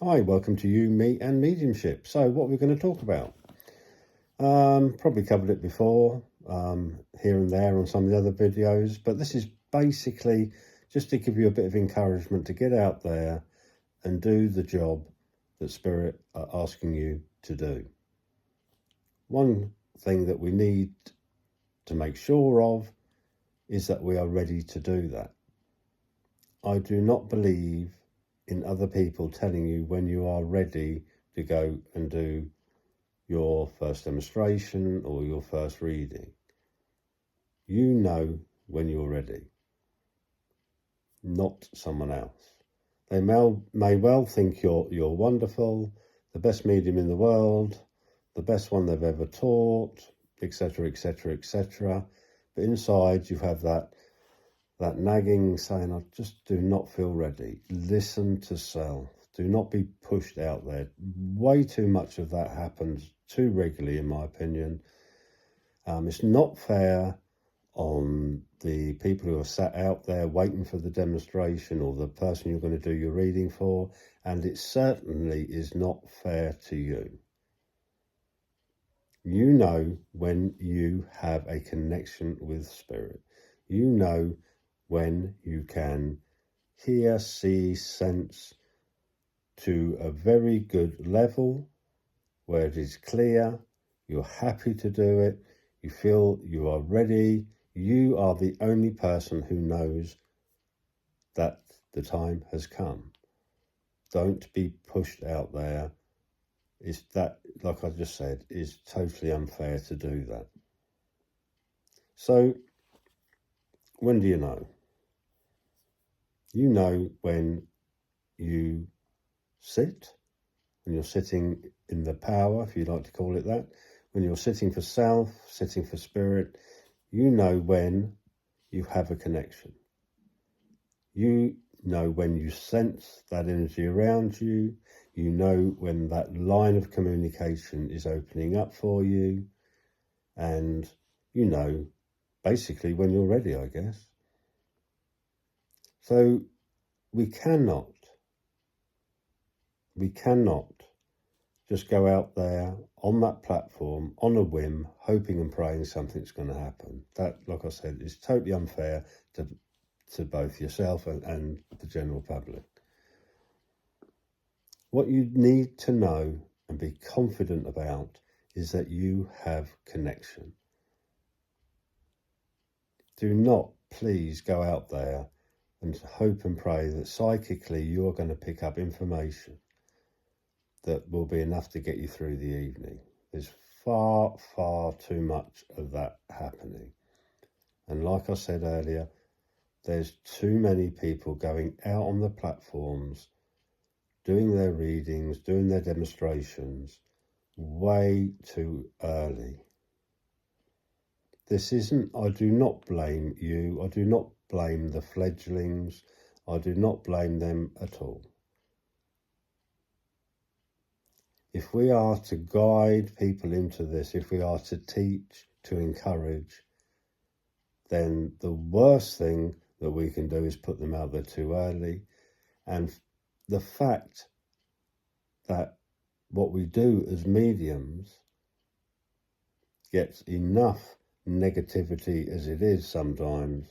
Hi, welcome to You, Me and Mediumship. So what we're going to talk about, probably covered it before, here and there on some of the other videos, but this is basically just to give you a bit of encouragement to get out there and do the job that Spirit are asking you to do. One thing that we need to make sure of is that we are ready to do that. I do not believe in other people telling you when you are ready to go and do your first demonstration or your first reading. You know when you're ready, not someone else. They may well think you're wonderful, the best medium in the world, the best one they've ever taught, etc., etc., etc. But inside you have that nagging saying, I just do not feel ready. Listen to self. Do not be pushed out there. Way too much of that happens too regularly, in my opinion. It's not fair on the people who are sat out there waiting for the demonstration or the person you're going to do your reading for, and it certainly is not fair to you. You know when you have a connection with Spirit. You know when you can hear, see, sense to a very good level where it is clear, you're happy to do it, you feel you are ready. You are the only person who knows that the time has come. Don't be pushed out there. It's that, like I just said, is totally unfair to do that. So, when do you know? You know when you sit, when you're sitting in the power, if you like to call it that, when you're sitting for self, sitting for spirit, you know when you have a connection. You know when you sense that energy around you. You know when that line of communication is opening up for you. And you know basically when you're ready, I guess. So we cannot just go out there on that platform on a whim, hoping and praying something's going to happen. That, like I said, is totally unfair to both yourself and the general public. What you need to know and be confident about is that you have connection. Do not, please, go out there and hope and pray that psychically you're going to pick up information that will be enough to get you through the evening. There's far, far too much of that happening. And like I said earlier, there's too many people going out on the platforms, doing their readings, doing their demonstrations way too early. This isn't, I do not blame you. I do not blame the fledglings. I do not blame them at all. If we are to guide people into this, if we are to teach, to encourage, then the worst thing that we can do is put them out there too early. And the fact that what we do as mediums gets enough negativity as it is sometimes,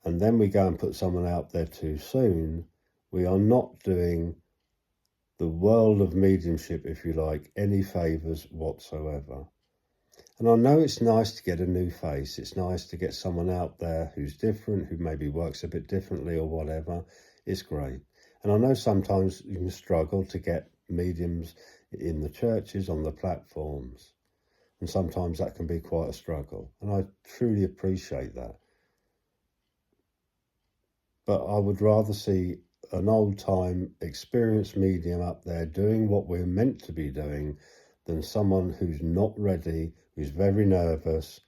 and then we go and put someone out there too soon, we are not doing the world of mediumship, if you like, any favours whatsoever. And I know it's nice to get a new face. It's nice to get someone out there who's different, who maybe works a bit differently or whatever. It's great. And I know sometimes you can struggle to get mediums in the churches, on the platforms. And sometimes that can be quite a struggle. And I truly appreciate that. But I would rather see an old-time experienced medium up there doing what we're meant to be doing than someone who's not ready, who's very nervous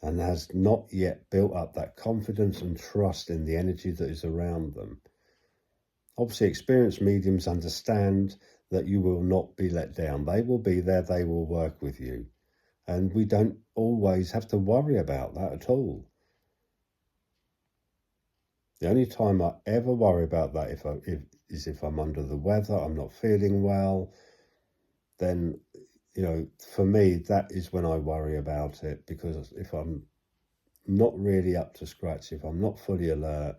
and has not yet built up that confidence and trust in the energy that is around them. Obviously, experienced mediums understand that you will not be let down. They will be there, they will work with you. And we don't always have to worry about that at all. The only time I ever worry about that is if I'm under the weather, I'm not feeling well, then, you know, for me, that is when I worry about it, because if I'm not really up to scratch, if I'm not fully alert,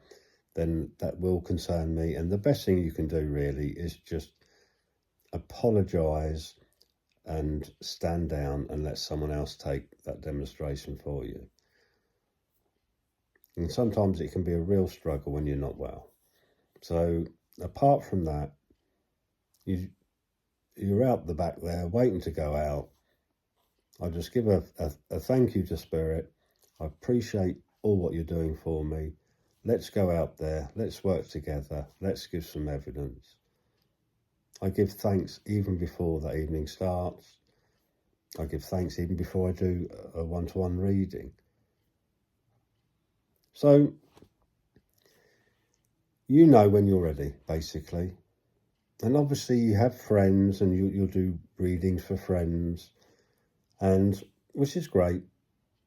then that will concern me. And the best thing you can do really is just apologise and stand down and let someone else take that demonstration for you. And sometimes it can be a real struggle when you're not well. So apart from that, you're out the back there waiting to go out. I just give a thank you to Spirit. I appreciate all what you're doing for me. Let's go out there. Let's work together. Let's give some evidence. I give thanks even before that evening starts. I give thanks even before I do a one-to-one reading. So, you know when you're ready, basically. And obviously you have friends, and you'll do readings for friends, and which is great.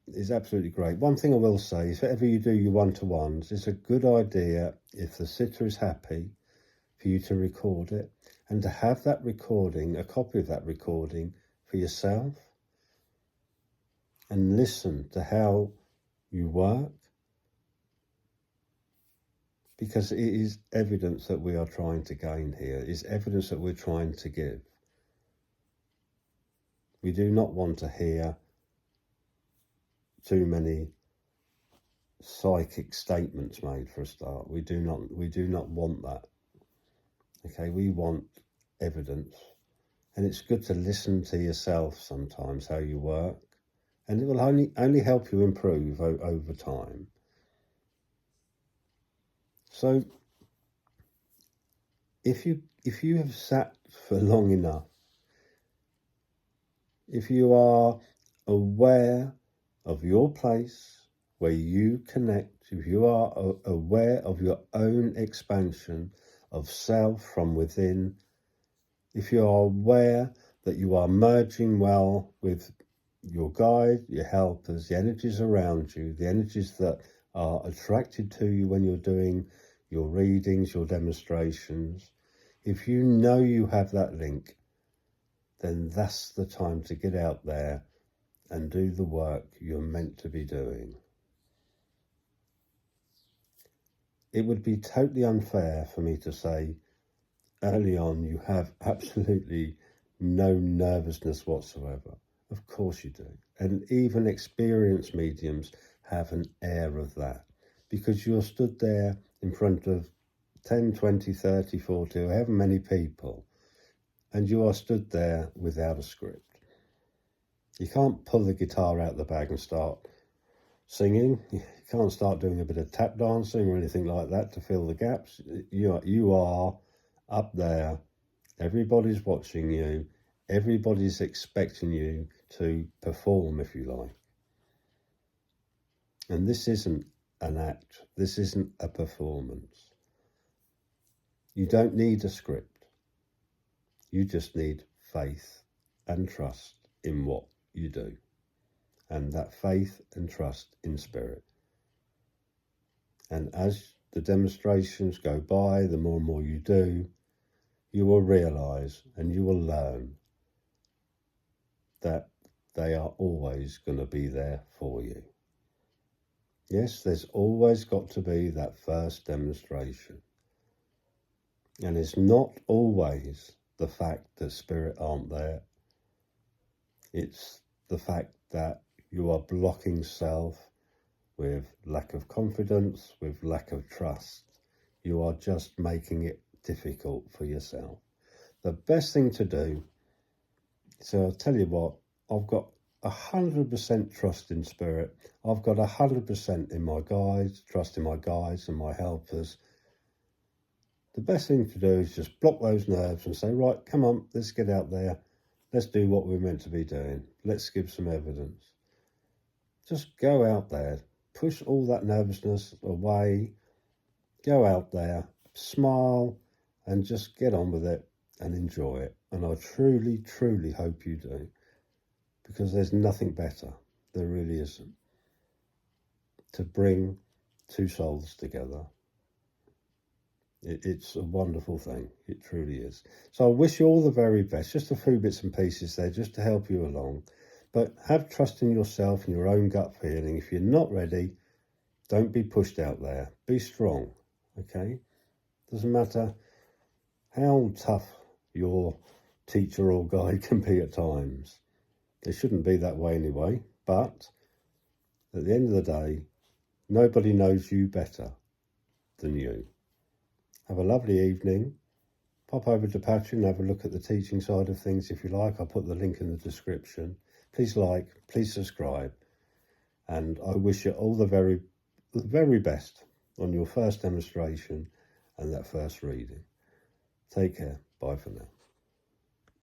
Is absolutely great. One thing I will say is, whatever you do your one-to-ones, it's a good idea, if the sitter is happy, for you to record it, and to have that recording, a copy of that recording, for yourself, and listen to how you work, because it is evidence that we are trying to gain here. It's evidence that we're trying to give. We do not want to hear too many psychic statements made for a start. We do not want that. Okay, we want evidence. And it's good to listen to yourself sometimes, how you work, and it will only help you improve over time. So if you have sat for long enough, if you are aware of your place where you connect, if you are aware of your own expansion of self from within, if you are aware that you are merging well with your guide, your helpers, the energies around you, the energies that are attracted to you when you're doing your readings, your demonstrations, if you know you have that link, then that's the time to get out there and do the work you're meant to be doing. It would be totally unfair for me to say early on you have absolutely no nervousness whatsoever. Of course you do. And even experienced mediums have an air of that, because you're stood there in front of 10, 20, 30, 40, however many people, and you are stood there without a script. You can't pull the guitar out of the bag and start singing. You can't start doing a bit of tap dancing or anything like that to fill the gaps. You are up there. Everybody's watching you. Everybody's expecting you to perform, if you like. And this isn't an act. This isn't a performance. You don't need a script. You just need faith and trust in what you do. And that faith and trust in Spirit. And as the demonstrations go by, the more and more you do, you will realise and you will learn that they are always going to be there for you. Yes, there's always got to be that first demonstration. And it's not always the fact that Spirit aren't there. It's the fact that you are blocking self with lack of confidence, with lack of trust. You are just making it difficult for yourself. The best thing to do, so I'll tell you what, I've got 100% trust in Spirit. I've got 100% in my guides, trust in my guides and my helpers. The best thing to do is just block those nerves and say, right, come on, let's get out there. Let's do what we're meant to be doing. Let's give some evidence. Just go out there, push all that nervousness away, go out there, smile, and just get on with it and enjoy it. And I truly, truly hope you do, because there's nothing better, there really isn't, to bring two souls together. It's a wonderful thing. It truly is. So I wish you all the very best. Just a few bits and pieces there just to help you along. But have trust in yourself and your own gut feeling. If you're not ready, don't be pushed out there. Be strong, okay? Doesn't matter how tough your teacher or guide can be at times. It shouldn't be that way anyway. But at the end of the day, nobody knows you better than you. Have a lovely evening. Pop over to Patreon and have a look at the teaching side of things if you like. I'll put the link in the description. Please like, please subscribe. And I wish you all the very best on your first demonstration and that first reading. Take care. Bye for now.